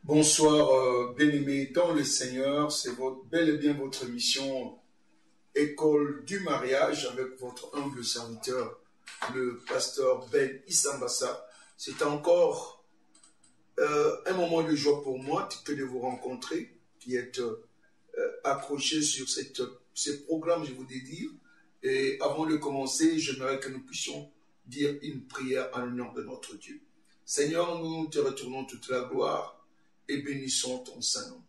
Bonsoir, bien-aimés dans le Seigneur. C'est bel et bien votre émission École du mariage avec votre humble serviteur, le pasteur Ben Isambassa. C'est encore un moment de joie pour moi que de vous rencontrer, qui êtes accrochés sur ces programmes, je vous dédie. Et avant de commencer, j'aimerais que nous puissions dire une prière en l'honneur de notre Dieu. Seigneur, nous te retournons toute la gloire et bénissons ton Saint-Nom.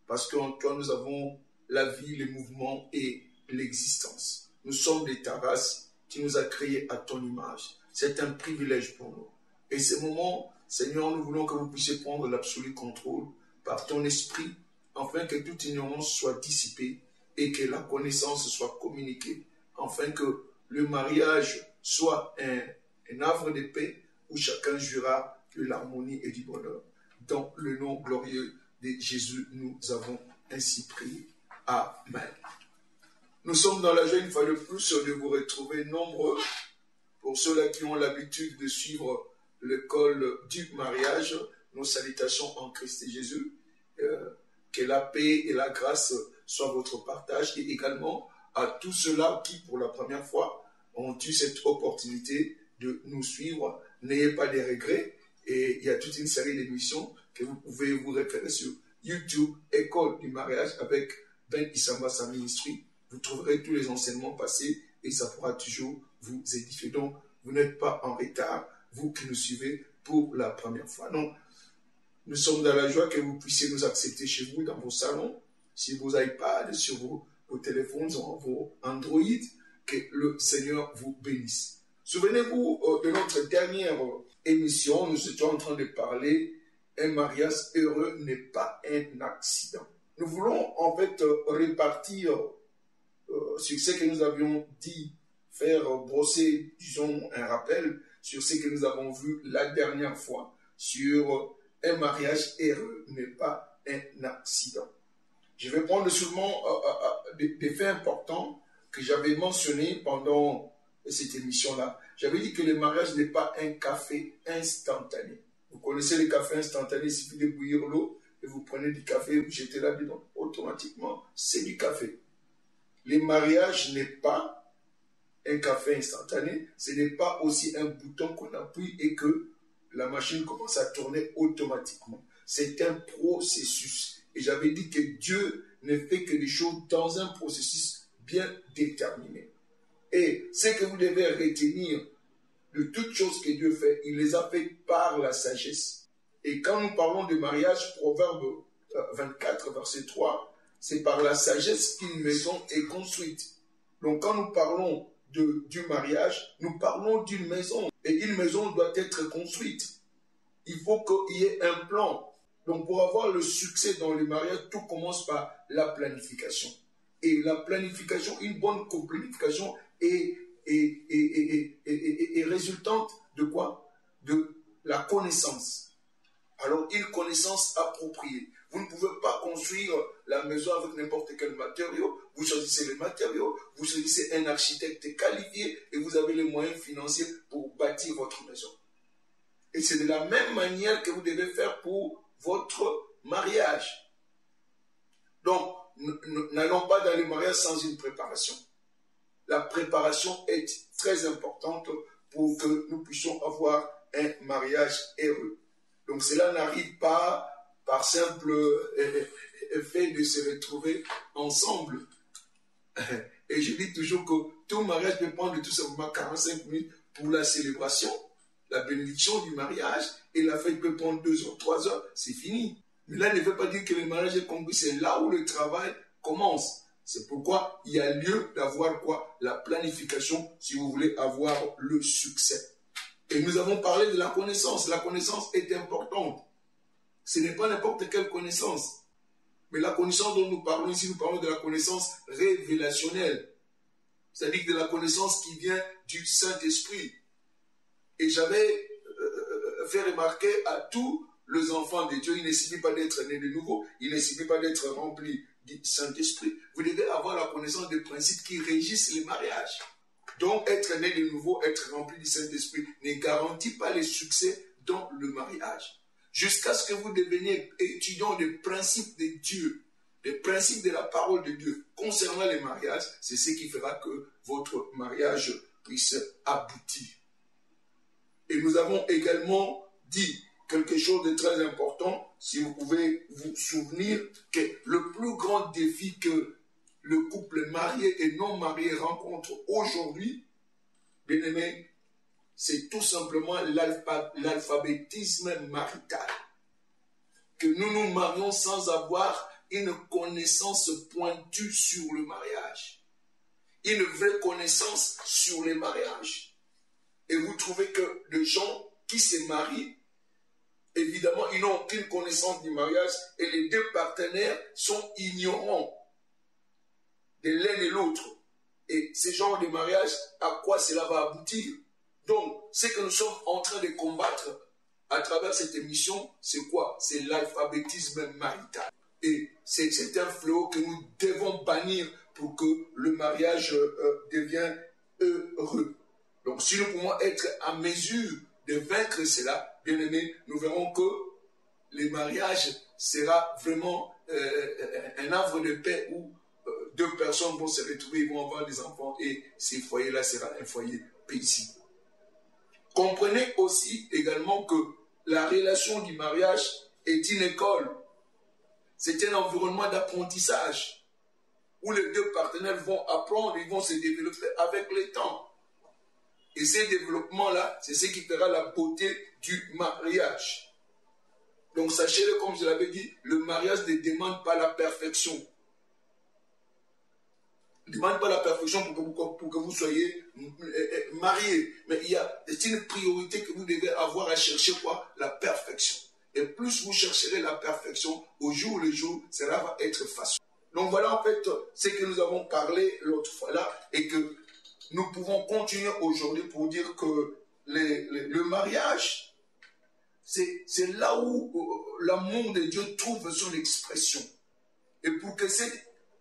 Parce qu'en toi, nous avons la vie, le mouvement et l'existence. Nous sommes de ta race, tu nous as créés à ton image. C'est un privilège pour nous. Et ce moment, Seigneur, nous voulons que vous puissiez prendre l'absolu contrôle par ton esprit, afin que toute ignorance soit dissipée et que la connaissance soit communiquée, afin que le mariage soit un havre de paix où chacun jouira de l'harmonie et du bonheur. Dans le nom glorieux de Jésus, nous avons ainsi prié. Amen. Nous sommes dans la joie une fois de plus de vous retrouver nombreux. Pour ceux-là qui ont l'habitude de suivre l'école du mariage, nos salutations en Christ Jésus. Que la paix et la grâce soient votre partage. Et également à tous ceux-là qui, pour la première fois, ont eu cette opportunité de nous suivre. N'ayez pas de regrets. Et il y a toute une série d'émissions que vous pouvez vous référer sur YouTube, École du mariage avec Ben Isambassa Ministry. Vous trouverez tous les enseignements passés et ça pourra toujours vous édifier. Donc, vous n'êtes pas en retard, vous qui nous suivez pour la première fois. Non, nous sommes dans la joie que vous puissiez nous accepter chez vous, dans vos salons, sur vos iPads, sur vos téléphones, sur vos Android, que le Seigneur vous bénisse. Souvenez-vous de notre dernière émission, nous étions en train de parler un mariage heureux n'est pas un accident. Nous voulons en fait répartir sur ce que nous avions dit, faire brosser, disons, un rappel sur ce que nous avons vu la dernière fois sur un mariage heureux n'est pas un accident. Je vais prendre seulement des faits importants que j'avais mentionnés pendant cette émission-là. J'avais dit que le mariage n'est pas un café instantané. Vous connaissez le café instantané, il suffit de bouillir l'eau et vous prenez du café et vous jetez là-dedans. Automatiquement, c'est du café. Le mariage n'est pas un café instantané, ce n'est pas aussi un bouton qu'on appuie et que la machine commence à tourner automatiquement. C'est un processus. Et j'avais dit que Dieu ne fait que des choses dans un processus bien déterminé. Et ce que vous devez retenir de toutes choses que Dieu fait, il les a fait par la sagesse. Et quand nous parlons de mariage, Proverbe 24, verset 3, c'est par la sagesse qu'une maison est construite. Donc quand nous parlons du mariage, nous parlons d'une maison. Et une maison doit être construite. Il faut qu'il y ait un plan. Donc pour avoir le succès dans le mariage, tout commence par la planification. Et la planification, une bonne planification est résultante de quoi? De la connaissance. Alors, une connaissance appropriée. Vous ne pouvez pas construire la maison avec n'importe quel matériau. Vous choisissez les matériaux, vous choisissez un architecte qualifié et vous avez les moyens financiers pour bâtir votre maison. Et c'est de la même manière que vous devez faire pour votre mariage. Donc, n'allons pas dans le mariage sans une préparation. La préparation est très importante pour que nous puissions avoir un mariage heureux. Donc cela n'arrive pas par simple fait de se retrouver ensemble. Et je dis toujours que tout mariage peut prendre tout simplement 45 minutes pour la célébration, la bénédiction du mariage, et la fête peut prendre 2 heures, 3 heures, c'est fini. Mais là, ne veut pas dire que le mariage est conclu, c'est là où le travail commence. C'est pourquoi il y a lieu d'avoir quoi? La planification, si vous voulez avoir le succès. Et nous avons parlé de la connaissance. La connaissance est importante. Ce n'est pas n'importe quelle connaissance. Mais la connaissance dont nous parlons ici, nous parlons de la connaissance révélationnelle. C'est-à-dire de la connaissance qui vient du Saint-Esprit. Et j'avais fait remarquer à tous les enfants de Dieu, il ne suffit pas d'être né de nouveau, il ne suffit pas d'être rempli du Saint-Esprit. Vous devez avoir la connaissance des principes qui régissent les mariages. Donc, être né de nouveau, être rempli du Saint-Esprit ne garantit pas le succès dans le mariage. jusqu'à ce que vous deveniez étudiant des principes de Dieu, des principes de la parole de Dieu concernant les mariages, c'est ce qui fera que votre mariage puisse aboutir. Et nous avons également dit quelque chose de très important, si vous pouvez vous souvenir, que le plus grand défi que le couple marié et non marié rencontre aujourd'hui, bien aimé, c'est tout simplement l'alphabétisme marital. Que nous nous marions sans avoir une connaissance pointue sur le mariage. Une vraie connaissance sur les mariages. Et vous trouvez que les gens qui se marient, évidemment, ils n'ont aucune connaissance du mariage et les deux partenaires sont ignorants de l'un et l'autre. Et ce genre de mariage, à quoi cela va aboutir? Donc, ce que nous sommes en train de combattre à travers cette émission, c'est quoi? C'est l'alphabétisme marital. Et c'est un fléau que nous devons bannir pour que le mariage devienne heureux. Donc, si nous pouvons être à mesure de vaincre cela, bien aimé, nous verrons que le mariage sera vraiment un havre de paix où deux personnes vont se retrouver, ils vont avoir des enfants et ce foyer-là sera un foyer paisible. Comprenez aussi également que la relation du mariage est une école. C'est un environnement d'apprentissage où les deux partenaires vont apprendre, ils vont se développer avec le temps. Et ce développement-là, c'est ce qui fera la beauté du mariage. Donc sachez-le, comme je l'avais dit, le mariage ne demande pas la perfection. Il ne demande pas la perfection pour que vous soyez mariés. Mais c'est une priorité que vous devez avoir à chercher quoi? La perfection. Et plus vous chercherez la perfection, au jour le jour, cela va être facile. Donc voilà en fait ce que nous avons parlé l'autre fois là et que nous pouvons continuer aujourd'hui pour dire que le mariage, c'est là où l'amour de Dieu trouve son expression. Et pour que cet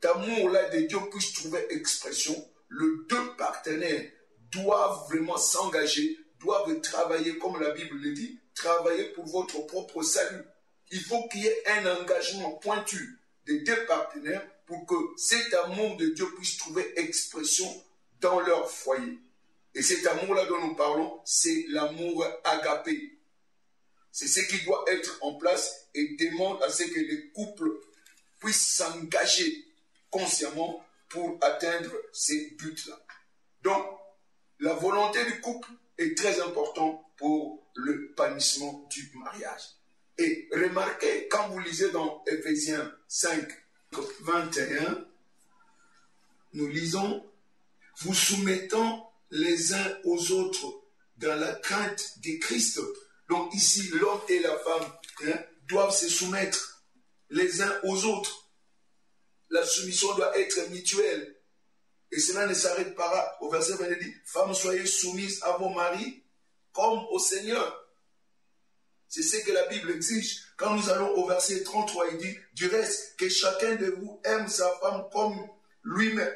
amour-là de Dieu puisse trouver expression, les deux partenaires doivent vraiment s'engager, doivent travailler, comme la Bible le dit, travailler pour votre propre salut. Il faut qu'il y ait un engagement pointu des deux partenaires pour que cet amour de Dieu puisse trouver expression dans leur foyer. Et cet amour-là dont nous parlons, c'est l'amour agapé. C'est ce qui doit être en place et demande à ce que les couples puissent s'engager consciemment pour atteindre ces buts-là. Donc, la volonté du couple est très importante pour le épanouissement du mariage. Et remarquez, quand vous lisez dans Éphésiens 5, 21, nous lisons « Vous soumettant les uns aux autres dans la crainte de Christ ». Donc ici, l'homme et la femme doivent se soumettre les uns aux autres. La soumission doit être mutuelle. Et cela ne s'arrête pas là. Au verset 20, il dit « Femmes, soyez soumises à vos maris comme au Seigneur ». C'est ce que la Bible exige. Quand nous allons au verset 33, il dit « Du reste, que chacun de vous aime sa femme comme lui-même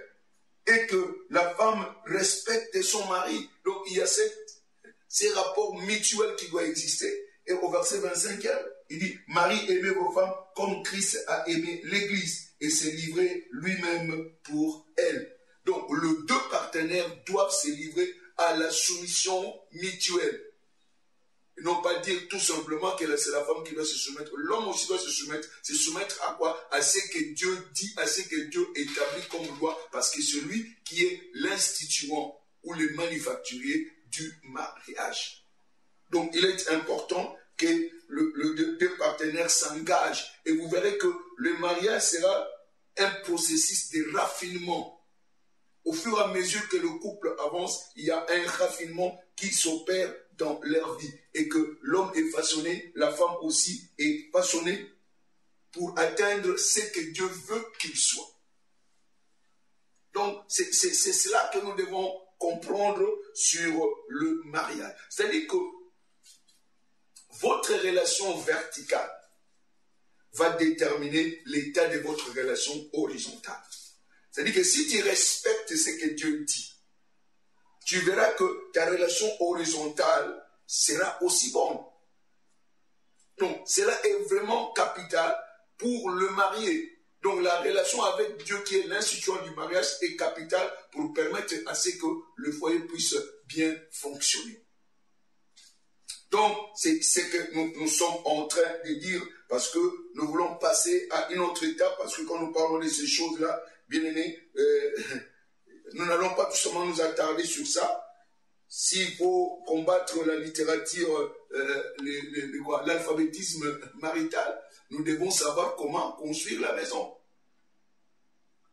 et que la femme respecte son mari. » Donc il y a ces rapports mutuels qui doivent exister. Et au verset 25, il dit « Marie, aimez vos femmes comme Christ a aimé l'Église et s'est livré lui-même pour elle. » Donc les deux partenaires doivent se livrer à la soumission mutuelle. Et non pas dire tout simplement que c'est la femme qui doit se soumettre. L'homme aussi doit se soumettre. Se soumettre à quoi? À ce que Dieu dit, à ce que Dieu établit comme loi. Parce que c'est lui qui est l'instituant ou le manufacturier du mariage. Donc il est important que les deux partenaires s'engagent. Et vous verrez que le mariage sera un processus de raffinement. Au fur et à mesure que le couple avance, il y a un raffinement qui s'opère dans leur vie. Et que l'homme est façonné, la femme aussi est façonnée pour atteindre ce que Dieu veut qu'il soit. Donc, c'est cela que nous devons comprendre sur le mariage. C'est-à-dire que votre relation verticale va déterminer l'état de votre relation horizontale. C'est-à-dire que si tu respectes ce que Dieu dit, tu verras que ta relation horizontale sera aussi bonne. Donc, cela est vraiment capital pour le marié. Donc, la relation avec Dieu qui est l'institution du mariage est capitale pour permettre à ce que le foyer puisse bien fonctionner. Donc, c'est ce que nous sommes en train de dire parce que nous voulons passer à une autre étape parce que quand nous parlons de ces choses-là, bien aimés, nous n'allons pas tout simplement nous attarder sur ça. S'il faut combattre la littérature, l'alphabétisme marital, nous devons savoir comment construire la maison.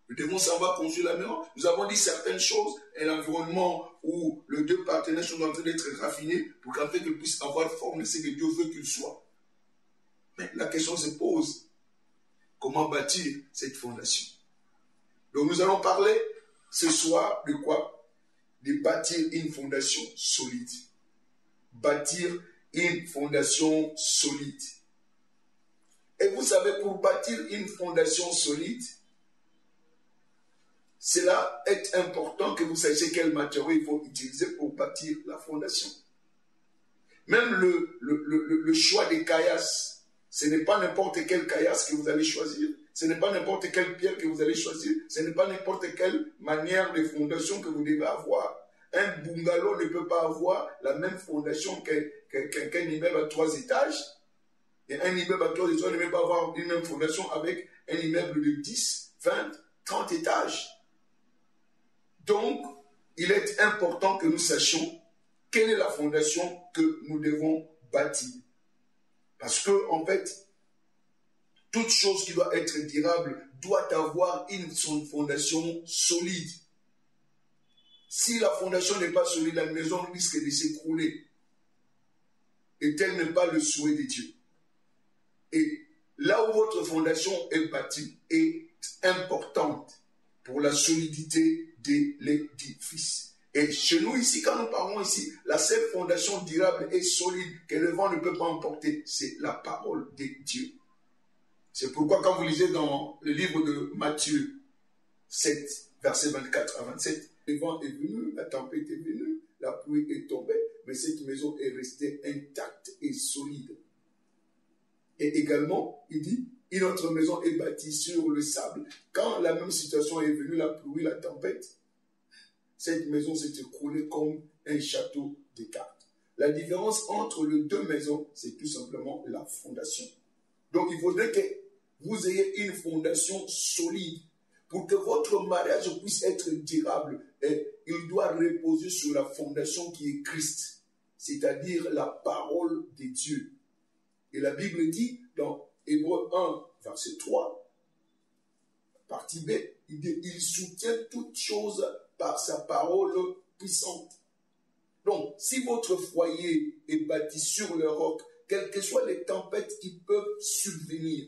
Nous devons savoir construire la maison. Nous avons dit certaines choses et l'environnement où les deux partenaires sont en train d'être raffinés pour qu'en fait ils puissent avoir forme de ce que Dieu veut qu'ils soient. Mais la question se pose, comment bâtir cette fondation? Donc nous allons parler ce soir de quoi? De bâtir une fondation solide. Bâtir une fondation solide. Et vous savez, pour bâtir une fondation solide, cela est important que vous sachiez quel matériau il faut utiliser pour bâtir la fondation. Même le choix des caillasses, ce n'est pas n'importe quelle caillasse que vous allez choisir. Ce n'est pas n'importe quelle pierre que vous allez choisir. Ce n'est pas n'importe quelle manière de fondation que vous devez avoir. Un bungalow ne peut pas avoir la même fondation qu'un immeuble à 3 étages. Et un immeuble à 3 étages ne peut pas avoir une même fondation avec un immeuble de 10, 20, 30 étages. Donc, il est important que nous sachions quelle est la fondation que nous devons bâtir. Parce que, en fait, toute chose qui doit être durable doit avoir une fondation solide. Si la fondation n'est pas solide, la maison risque de s'écrouler. Et tel n'est pas le souhait de Dieu. Et là où votre fondation est bâtie est importante pour la solidité de l'édifice. Et chez nous ici, quand nous parlons ici, la seule fondation durable et solide que le vent ne peut pas emporter, c'est la parole de Dieu. C'est pourquoi quand vous lisez dans le livre de Matthieu 7, versets 24 à 27, le vent est venu, la tempête est venue, la pluie est tombée, mais cette maison est restée intacte et solide. Et également, il dit, une autre maison est bâtie sur le sable. Quand la même situation est venue, la pluie, la tempête, cette maison s'est écroulée comme un château de cartes. La différence entre les deux maisons, c'est tout simplement la fondation. Donc, il faudrait que vous ayez une fondation solide pour que votre mariage puisse être durable. Et il doit reposer sur la fondation qui est Christ, c'est-à-dire la parole de Dieu. Et la Bible dit dans Hébreux 1, verset 3, partie B, il dit, il soutient toutes choses par sa parole puissante. Donc, si votre foyer est bâti sur le roc, quelles que soient les tempêtes qui peuvent survenir,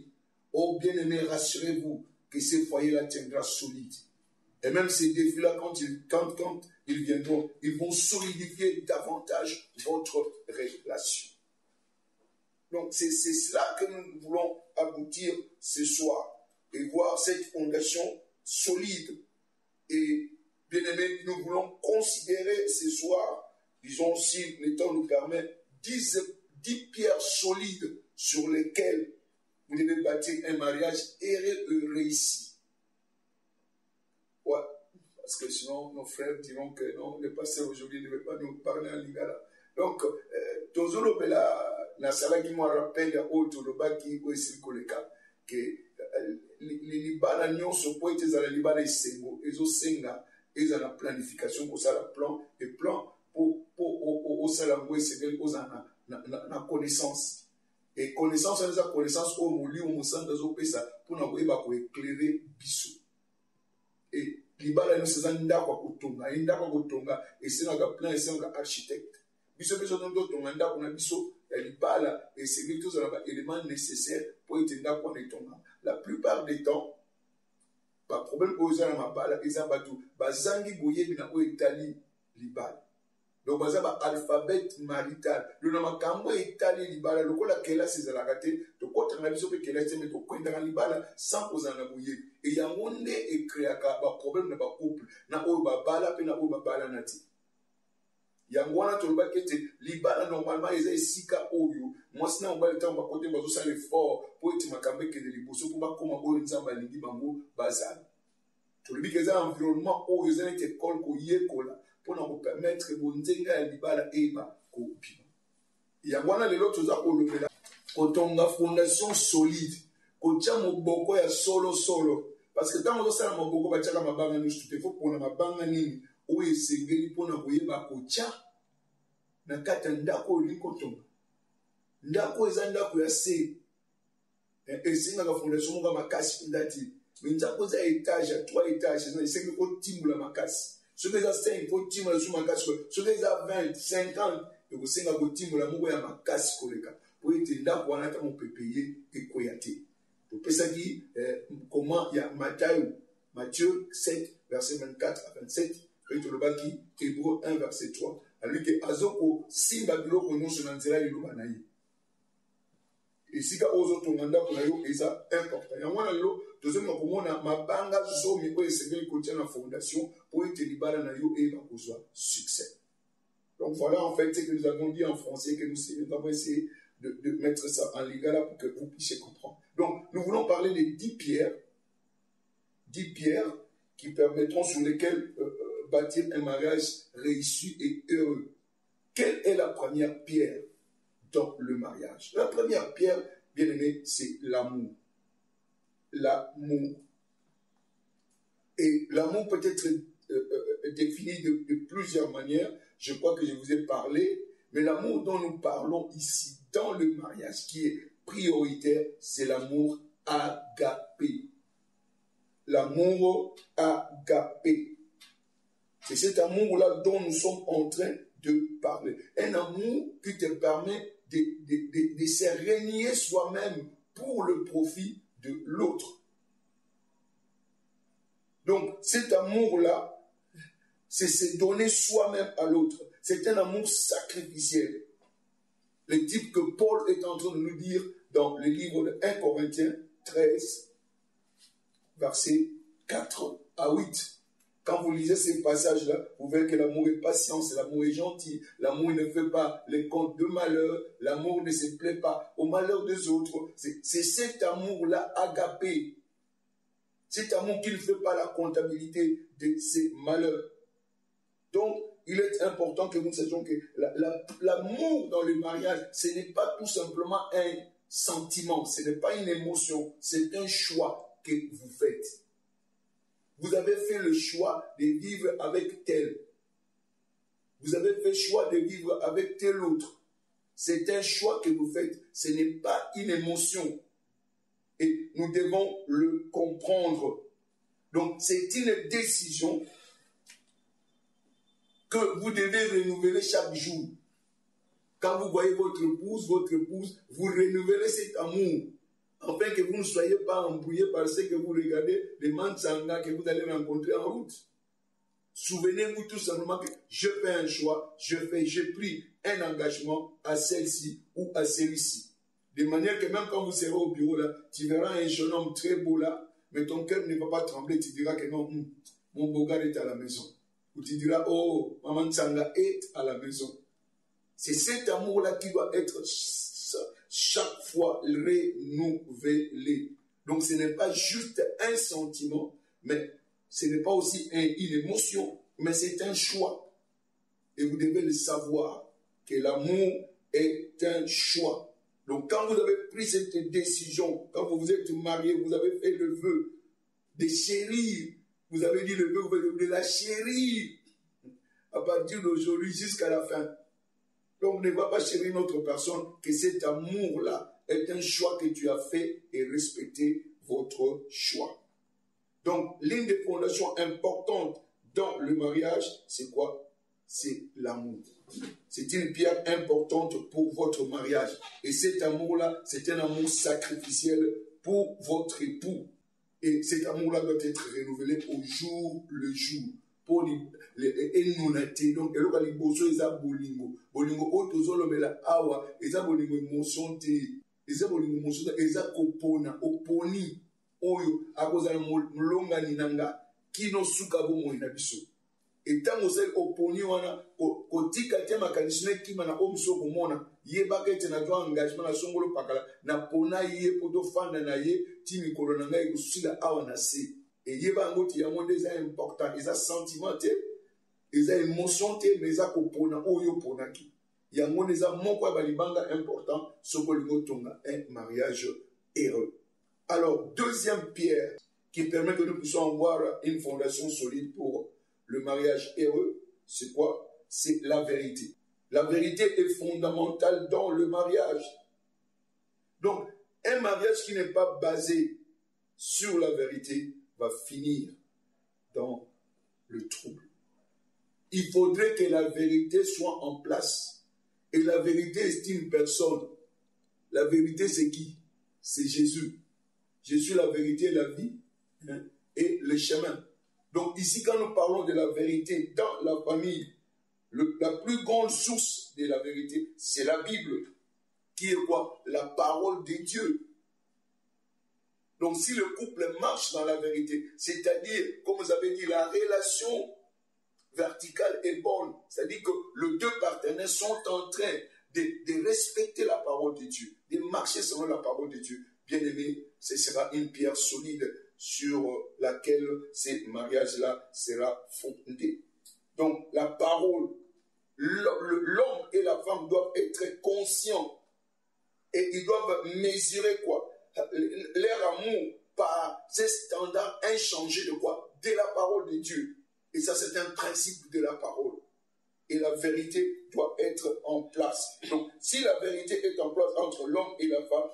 oh bien-aimés, rassurez-vous que ce foyer-là tiendra solide. Et même ces défis-là, quand ils viendront, ils vont solidifier davantage votre relation. Donc, c'est cela que nous voulons aboutir ce soir et voir cette fondation solide. Et bien aimé, nous voulons considérer ce soir, disons si le temps nous permet, 10 pierres solides sur lesquelles vous devez bâtir un mariage réussi. Ouais, parce que sinon nos frères diront que non, le pasteur aujourd'hui ne veut pas nous parler en lingala. Donc, Tozolo Bela, Nasala qui me rappelle au Tolobaki ou Esrikoleka, que les Libana nyons se pointent à la Libana et Sengo, et au Senga, et à la planification pour ça, la plan, et plan pour au Salamboué, c'est aux la connaissance. Et connaissance, c'est la connaissance au Mouli, au Moussan, dans au Pesa, pour nous éclairer Bissou. Et Libana nous c'est un ndakwa kutonga, et c'est un plan, et c'est un architecte. Biso ndo tonga kuna biso ya libala et c'est tous les éléments nécessaires pour être ndako na tonga. La plupart des temps, pas problème pour usana mabala ezabatu bazangi boyebi na o etali libala. Donc bazaba alphabet marital. Le nom makambo etali libala lokola kela sezala kate to kota na biso pe kela teme to kwenda na libala sans ozana boyebi. Et yango nde e créaka ba problème na ba couple na o babala pe na o babala nati. Yangwana toloba kete libala normalement eza esika oyo mwasi na mobali ntango bakote bazosala effort po ete makambo ekende liboso po bakoma oyo nzambe alingi bango bazala. Tolobi ke eza environnement oyo eza neti ekole koyekola mpona kopermettre bonzenga ya libala eba kobima. Yangwana lelo toza kolobela kotonga fondation solide kotia moboko ya solo parce que ntango ozosala moboko batiaka mabanga nyonso te fo mpona mabanga nini oyo esengeli mpona koyeba kotia na kati ya ndako oyo olingi kotonga. Ndako eza ndako ya se esengaka fondation moko makasi mpenza te me ndako eza etage ya 3 étage esengeli kotimbola makasi soki eza 5 kotimbola su makasi soki eza 20 50 ekosenga kotimbola moko ya makasi koleka po ete ndako wana ata mopepe ye ekoya te. Topesaki comment ya Matthieu 7 verset 24 à 27 pe tolobaki Hébreu 1 verset 3 alobaki ke azoko simba biloko nyonso na nzela liloba na ye. Esika ozotonga ndako na yo eza important. Yango wana lelo tozolinga komona mabanga zomi oyo esengeli kotia na fondation po ete libala na yo eba kozwa succès. Donc voilà en fait ce que nous avons dit en français, que nous avons essayé de mettre ça en lingala pour que vous puissiez comprendre. Donc nous voulons parler des 10 pierres qui permettront sur lesquelles bâtir un mariage réussi et heureux. Quelle est la première pierre dans le mariage? La première pierre, bien aimé, c'est l'amour. L'amour. Et l'amour peut être défini de plusieurs manières. Je crois que je vous ai parlé. Mais l'amour dont nous parlons ici, dans le mariage, qui est prioritaire, c'est l'amour agapé. L'amour agapé. C'est cet amour-là dont nous sommes en train de parler. Un amour qui te permet de se renier soi-même pour le profit de l'autre. Donc, cet amour-là, c'est se donner soi-même à l'autre. C'est un amour sacrificiel. Le type que Paul est en train de nous dire dans le livre de 1 Corinthiens 13, versets 4 à 8. Quand vous lisez ces passages-là, vous verrez que l'amour est patient, l'amour est gentil, l'amour ne fait pas les comptes de malheur, l'amour ne se plaît pas au malheur des autres. C'est cet amour-là agapé. Cet amour qui ne fait pas la comptabilité de ses malheurs. Donc, il est important que nous sachions que l'amour dans le mariage, ce n'est pas tout simplement un sentiment, ce n'est pas une émotion, c'est un choix que vous faites. Vous avez fait le choix de vivre avec tel. Vous avez fait le choix de vivre avec tel autre. C'est un choix que vous faites, ce n'est pas une émotion. Et nous devons le comprendre. Donc, c'est une décision que vous devez renouveler chaque jour. Quand vous voyez votre épouse, vous renouvelez cet amour. Afin que vous ne soyez pas embrouillés par ce que vous regardez, les mansanga que vous allez rencontrer en route. Souvenez-vous tout simplement que je fais un choix, j'ai pris un engagement à celle-ci ou à celui-ci. De manière que même quand vous serez au bureau là, tu verras un jeune homme très beau là, mais ton cœur ne va pas trembler, tu diras que non, mon beau gars est à la maison. Ou tu diras, oh, maman Tsanga est à la maison. C'est cet amour-là qui doit être chaque fois renouvelé. Donc ce n'est pas juste un sentiment, mais ce n'est pas aussi une émotion, mais c'est un choix. Et vous devez le savoir, que l'amour est un choix. Donc quand vous avez pris cette décision, quand vous vous êtes marié, vous avez fait le vœu de chérir, vous avez dit le vœu, vous devez la chérir à partir d'aujourd'hui jusqu'à la fin. Donc ne va pas chérir notre personne, que cet amour-là est un choix que tu as fait et respecter votre choix. Donc l'une des fondations importantes dans le mariage, c'est quoi? C'est l'amour. C'est une pierre importante pour votre mariage. Et cet amour-là, c'est un amour sacrificiel pour votre époux. Et cet amour-là doit être renouvelé au jour le jour. Pour les nonate. Donc, il y a des bosso, il y a bolingo. Bolingo, otozolomela awa, il y a bolingo émotion te. Il y a bolingo émotion te. Il y a kopona, oyo, akoza mulonga ninanga, kino suka bomo inabiso. Et tant que vous opposez, vous dites que vous avez qui mana omso kumona yeba kete na to engagement na songolo pakala na pona ye poto fanda na ye ti mikolo na ngai kusila awa na se et yeba ngoti ya monde est important ils a sentiment te ils a émotion te mais za ko pona oyo pona ki ya ngone za moko ba libanga important sokolo tonga un mariage heureux. Alors deuxième pierre qui permet que nous puissions avoir une fondation solide pour le mariage heureux, c'est quoi? C'est la vérité. La vérité est fondamentale dans le mariage. Donc, un mariage qui n'est pas basé sur la vérité va finir dans le trouble. Il faudrait que la vérité soit en place. Et la vérité est une personne. La vérité, c'est qui? C'est Jésus. Jésus, la vérité et la vie, hein, et le chemin. Donc ici, quand nous parlons de la vérité dans la famille, la plus grande source de la vérité, c'est la Bible, qui est quoi? La parole de Dieu. Donc si le couple marche dans la vérité, c'est-à-dire, comme vous avez dit, la relation verticale est bonne, c'est-à-dire que les deux partenaires sont en train de respecter la parole de Dieu, de marcher selon la parole de Dieu. Bien aimé, ce sera une pierre solide sur laquelle ce mariage-là sera fondé. Donc, la parole, l'homme et la femme doivent être conscients et ils doivent mesurer quoi? Leur amour par ces standards inchangés de quoi? De la parole de Dieu. Et ça, c'est un principe de la parole. Et la vérité doit être en place. Donc, si la vérité est en place entre l'homme et la femme,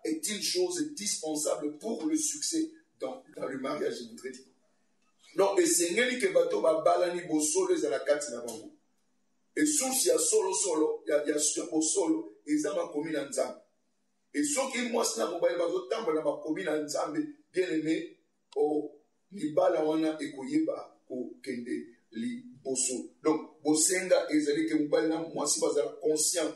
est une chose indispensable pour le succès dans le mariage, je voudrais dire. Donc, et c'est ce que bateau va balani bo solo et la carte na bango. Et source ya solo, il y a solo, et ça m'a commis dans Nzambe. Et ce qui moi, c'est la mobile bateau, tant que m'a commis dans Nzambe, bien aimé, oh, ni bala wana ekoyeba ko kende li boso. Donc, bosenga ezali ke mobile na moi si bazala conscient.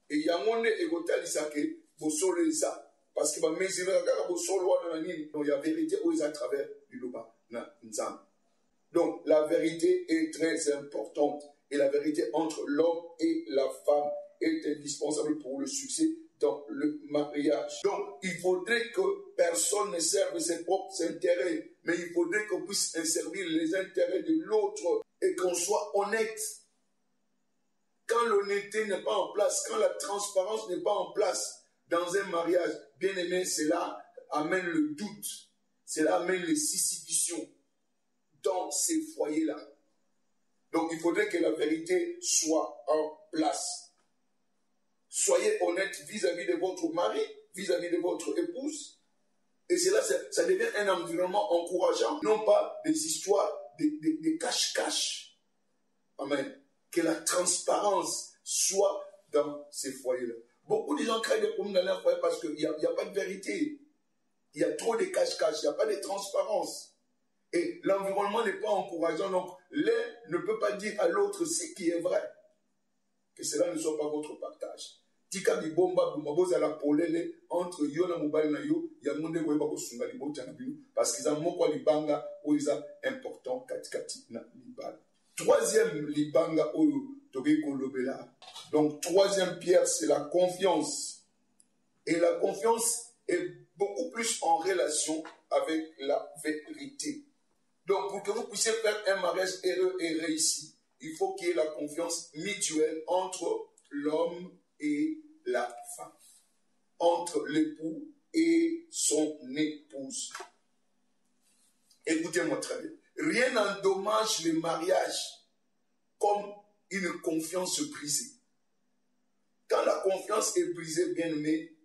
Et yangonde egotali sake bosolo ça parce que va mesurer kaka bosolo wana na nini. Donc, il y a vérité où ils à travers du loba na Nzambe. Donc, la vérité est très importante. Et la vérité entre l'homme et la femme est indispensable pour le succès dans le mariage. Donc, il faudrait que personne ne serve ses propres intérêts, mais il faudrait qu'on puisse servir les intérêts de l'autre et qu'on soit honnête. Quand l'honnêteté n'est pas en place, quand la transparence n'est pas en place dans un mariage, bien aimé, cela amène le doute, cela amène les suspicions dans ces foyers-là. Donc, il faudrait que la vérité soit en place. Soyez honnête vis-à-vis de votre mari, vis-à-vis de votre épouse. Et cela, ça devient un environnement encourageant. Non pas des histoires, des cache-cache. Amen. Que la transparence soit dans ces foyers-là. Beaucoup de gens créent des problèmes dans leur foyer parce qu'il n'y a pas de vérité. Il y a trop de cache-cache, il n'y a pas de transparence. Et l'environnement n'est pas encourageant, donc l'un ne peut pas dire à l'autre ce qui est vrai. Que cela ne soit pas votre partage. Tika bi bomba bumaboza la polele entre yo na mobile na yo ya monde koyeba ko sunga libota na bino parce qu'ils ont moko libanga ou ils ont important katikati na libala. Troisième libanga ou tobe kolobela. Donc troisième pierre c'est la confiance. Et la confiance est beaucoup plus en relation avec la vérité. Donc, pour que vous puissiez faire un mariage heureux et réussi, il faut qu'il y ait la confiance mutuelle entre l'homme et la femme, entre l'époux et son épouse. Écoutez-moi très bien. Rien n'endommage le mariage comme une confiance brisée. Quand la confiance est brisée, bien aimé,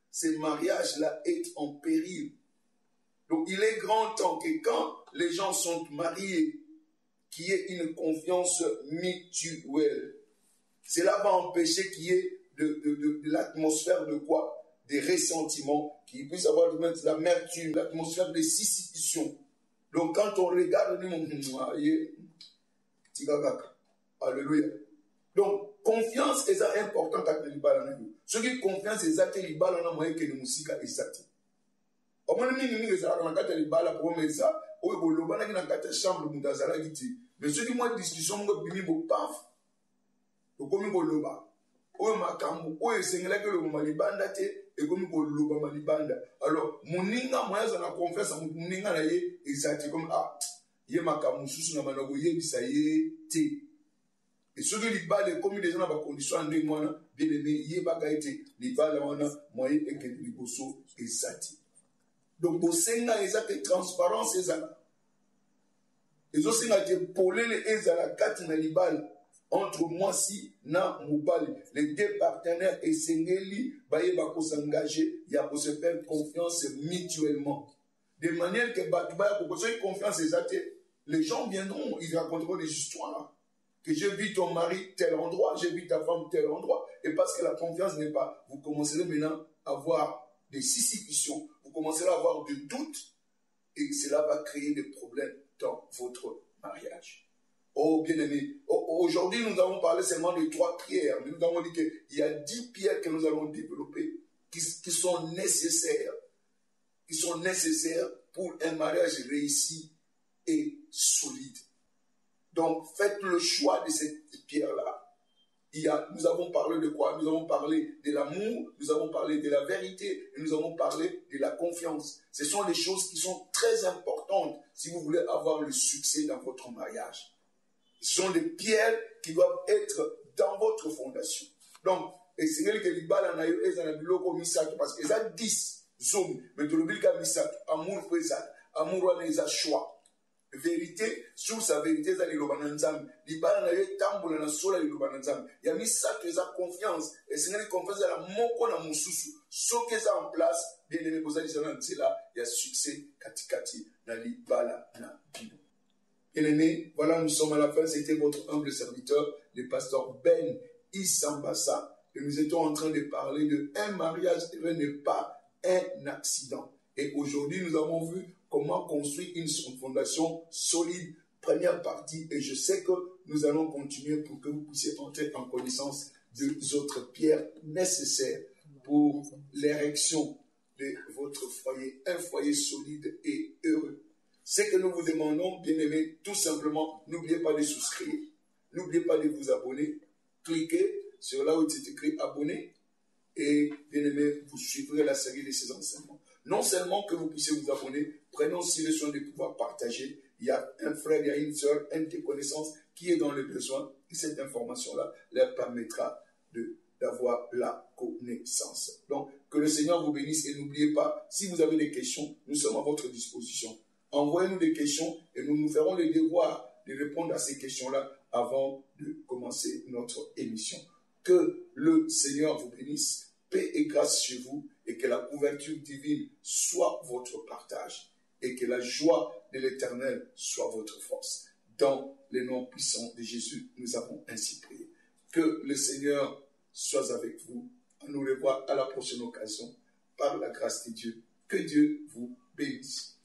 ce mariage-là est en péril. Donc, il est grand temps que quand les gens sont mariés, qu'il y ait une confiance mutuelle. Cela va empêcher qu'il y ait de l'atmosphère de quoi? Des ressentiments, qu'il puisse avoir de l'amertume, l'atmosphère de suspicion. Donc, quand on regarde, on dit, alléluia. Donc, confiance est important quand il y a. Ce qui est confiance est exact, il y a moyen que les musiques exact. Au moins, mingi ça dans la carte de bala pour mettre ça. Oui, bon, le bana qui n'a qu'à chambre mutazala giti. Mais ceux qui m'ont discussion m'ont bimi bo paf. Donc comme ko loba. Oui, makambo. Oui, c'est là que le malibanda te et comme ko loba malibanda. Alors, moninga moya za na confiance moninga na ye exact comme ah, ye makambo susu na manoko ye bisaye te. Et ceux qui libale comme des gens dans la condition en deux mois, bien aimé, ye baka été libale wana moyen et que liboso exact. Donc, au Sénat, il y a que transparence. Et aussi, il y a que polé la carte entre moi si na moubali. Les deux partenaires et Sénéli, il va s'engager, il y a pour se faire confiance mutuellement. De manière que pour se faire confiance, les gens viendront, ils raconteront des histoires. Que j'ai vu ton mari tel endroit, j'ai vu ta femme tel endroit. Et parce que la confiance n'est pas, vous commencerez maintenant à avoir des suspicions. Vous commencerez à avoir du doute et cela va créer des problèmes dans votre mariage. Oh, bien aimé, aujourd'hui nous avons parlé seulement de 3 pierres. Nous avons dit qu'il y a 10 pierres que nous allons développer qui sont nécessaires. Qui sont nécessaires pour un mariage réussi et solide. Donc, faites le choix de ces pierres-là. Nous avons parlé de quoi? Nous avons parlé de l'amour, nous avons parlé de la vérité et nous avons parlé de la confiance. Ce sont des choses qui sont très importantes si vous voulez avoir le succès dans votre mariage. Ce sont des pierres qui doivent être dans votre fondation. Donc, et c'est ce que les balles parce qu'ils ont 10 zones, mais tout le monde a mis ça, amour présent, amour les a choix. Vérité, sur sa vérité, ça les lobananzam. Les balles n'avaient tambour dans sola les lobananzam. Il y a mis ça que ça confiance. Et c'est une confiance à la moko na mususu. Ce que ça en place, bien aimé, vous allez dire, c'est là, il y a succès, katikati, na li bala na bino. Bien aimé, voilà, nous sommes à la fin. C'était votre humble serviteur, le pasteur Ben Isambassa. Et nous étions en train de parler de un mariage n'est pas un accident. Et aujourd'hui, nous avons vu comment construire une fondation solide, première partie. Et je sais que nous allons continuer pour que vous puissiez entrer en connaissance des autres pierres nécessaires pour l'érection de votre foyer, un foyer solide et heureux. Ce que nous vous demandons, bien aimés, tout simplement, n'oubliez pas de souscrire, n'oubliez pas de vous abonner, cliquez sur là où il est écrit abonner et bien aimé, vous suivrez la série de ces enseignements. Non seulement que vous puissiez vous abonner, prenons aussi le soin de pouvoir partager. Il y a un frère, il y a une soeur, un de tes connaissances qui est dans le besoin et cette information-là leur permettra d'avoir la connaissance. Donc, que le Seigneur vous bénisse et n'oubliez pas, si vous avez des questions, nous sommes à votre disposition. Envoyez-nous des questions et nous nous ferons le devoir de répondre à ces questions-là avant de commencer notre émission. Que le Seigneur vous bénisse, paix et grâce chez vous et que la couverture divine soit votre partage et que la joie de l'Éternel soit votre force. Dans le nom puissant de Jésus, nous avons ainsi prié. Que le Seigneur soit avec vous. On nous revoit à la prochaine occasion par la grâce de Dieu. Que Dieu vous bénisse.